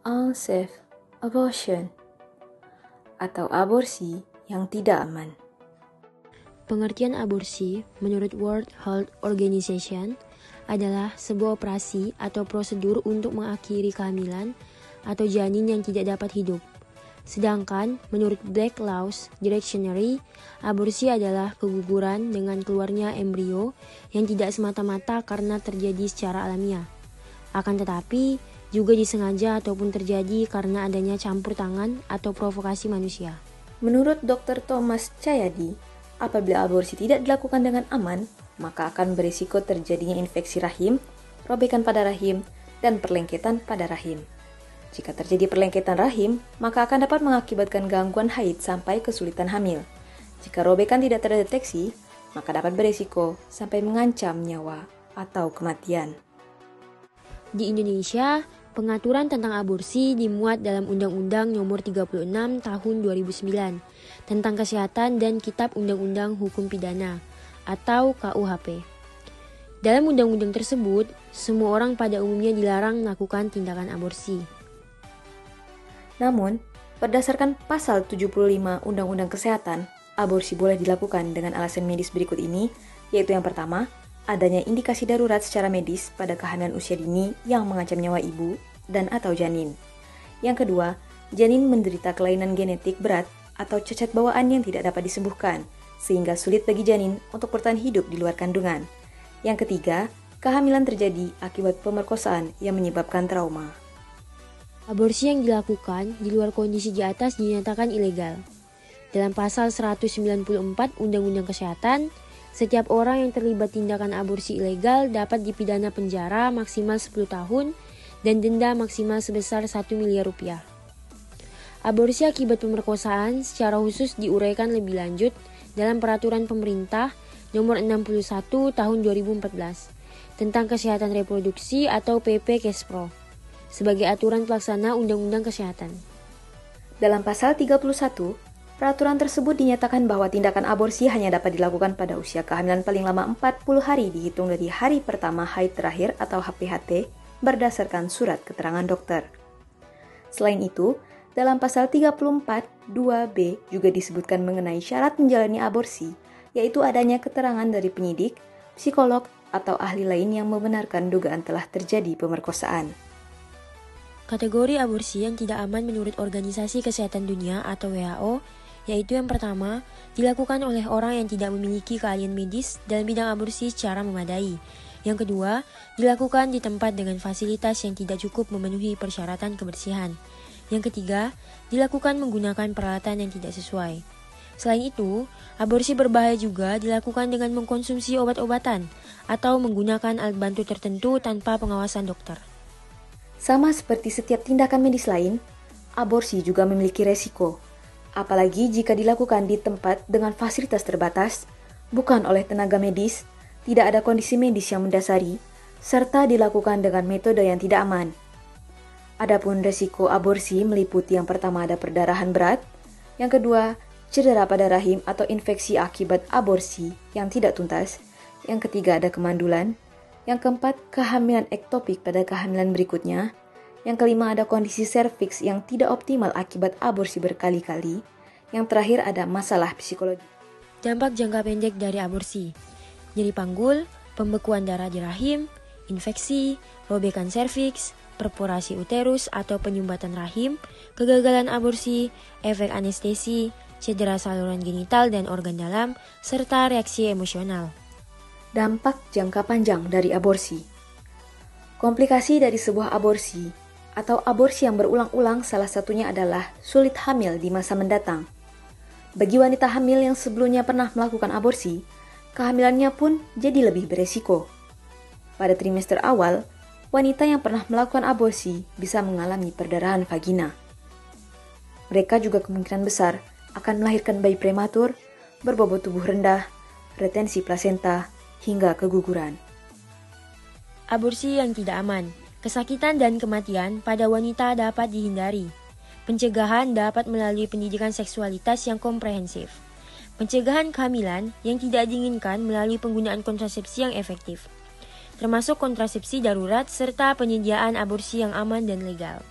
Unsafe abortion atau aborsi yang tidak aman. Pengertian aborsi menurut World Health Organization adalah sebuah operasi atau prosedur untuk mengakhiri kehamilan atau janin yang tidak dapat hidup. Sedangkan menurut Black Laws Dictionary, aborsi adalah keguguran dengan keluarnya embrio yang tidak semata-mata karena terjadi secara alamiah. Akan tetapi, juga disengaja ataupun terjadi karena adanya campur tangan atau provokasi manusia. Menurut Dr. Thomas Cahyadi, apabila aborsi tidak dilakukan dengan aman, maka akan berisiko terjadinya infeksi rahim, robekan pada rahim, dan perlengketan pada rahim. Jika terjadi perlengketan rahim, maka akan dapat mengakibatkan gangguan haid sampai kesulitan hamil. Jika robekan tidak terdeteksi, maka dapat berisiko sampai mengancam nyawa atau kematian. Di Indonesia, pengaturan tentang aborsi dimuat dalam Undang-Undang Nomor 36 Tahun 2009 tentang Kesehatan dan Kitab Undang-Undang Hukum Pidana atau KUHP. Dalam undang-undang tersebut, semua orang pada umumnya dilarang melakukan tindakan aborsi. Namun, berdasarkan pasal 75 Undang-Undang Kesehatan, aborsi boleh dilakukan dengan alasan medis berikut ini, yaitu yang pertama, adanya indikasi darurat secara medis pada kehamilan usia dini yang mengancam nyawa ibu dan atau janin. Yang kedua, janin menderita kelainan genetik berat atau cacat bawaan yang tidak dapat disembuhkan, sehingga sulit bagi janin untuk bertahan hidup di luar kandungan. Yang ketiga, kehamilan terjadi akibat pemerkosaan yang menyebabkan trauma. Aborsi yang dilakukan di luar kondisi di atas dinyatakan ilegal. Dalam pasal 194 Undang-Undang Kesehatan, setiap orang yang terlibat tindakan aborsi ilegal dapat dipidana penjara maksimal 10 tahun dan denda maksimal sebesar 1 miliar rupiah. Aborsi akibat pemerkosaan secara khusus diuraikan lebih lanjut dalam Peraturan Pemerintah Nomor 61 Tahun 2014 tentang Kesehatan Reproduksi atau PP Kespro sebagai aturan pelaksana Undang-Undang Kesehatan. Dalam pasal 31, peraturan tersebut dinyatakan bahwa tindakan aborsi hanya dapat dilakukan pada usia kehamilan paling lama 40 hari dihitung dari hari pertama haid terakhir atau HPHT berdasarkan surat keterangan dokter. Selain itu, dalam pasal 34 2B juga disebutkan mengenai syarat menjalani aborsi, yaitu adanya keterangan dari penyidik, psikolog, atau ahli lain yang membenarkan dugaan telah terjadi pemerkosaan. Kategori aborsi yang tidak aman menurut Organisasi Kesehatan Dunia atau WHO, yaitu yang pertama, dilakukan oleh orang yang tidak memiliki keahlian medis dalam bidang aborsi secara memadai. Yang kedua, dilakukan di tempat dengan fasilitas yang tidak cukup memenuhi persyaratan kebersihan. Yang ketiga, dilakukan menggunakan peralatan yang tidak sesuai. Selain itu, aborsi berbahaya juga dilakukan dengan mengkonsumsi obat-obatan atau menggunakan alat bantu tertentu tanpa pengawasan dokter. Sama seperti setiap tindakan medis lain, aborsi juga memiliki resiko. Apalagi jika dilakukan di tempat dengan fasilitas terbatas, bukan oleh tenaga medis, tidak ada kondisi medis yang mendasari, serta dilakukan dengan metode yang tidak aman. Adapun resiko aborsi meliputi yang pertama ada perdarahan berat, yang kedua cedera pada rahim atau infeksi akibat aborsi yang tidak tuntas, yang ketiga ada kemandulan, yang keempat kehamilan ektopik pada kehamilan berikutnya, yang kelima ada kondisi serviks yang tidak optimal akibat aborsi berkali-kali, yang terakhir ada masalah psikologi. Dampak jangka pendek dari aborsi: nyeri panggul, pembekuan darah di rahim, infeksi, robekan serviks, perforasi uterus atau penyumbatan rahim, kegagalan aborsi, efek anestesi, cedera saluran genital dan organ dalam, serta reaksi emosional. Dampak jangka panjang dari aborsi. Komplikasi dari sebuah aborsi atau aborsi yang berulang-ulang salah satunya adalah sulit hamil di masa mendatang. Bagi wanita hamil yang sebelumnya pernah melakukan aborsi, kehamilannya pun jadi lebih beresiko. Pada trimester awal, wanita yang pernah melakukan aborsi bisa mengalami perdarahan vagina. Mereka juga kemungkinan besar akan melahirkan bayi prematur, berbobot tubuh rendah, retensi plasenta, hingga keguguran. Aborsi yang tidak aman. Kesakitan dan kematian pada wanita dapat dihindari. Pencegahan dapat melalui pendidikan seksualitas yang komprehensif. Pencegahan kehamilan yang tidak diinginkan melalui penggunaan kontrasepsi yang efektif, termasuk kontrasepsi darurat serta penyediaan aborsi yang aman dan legal.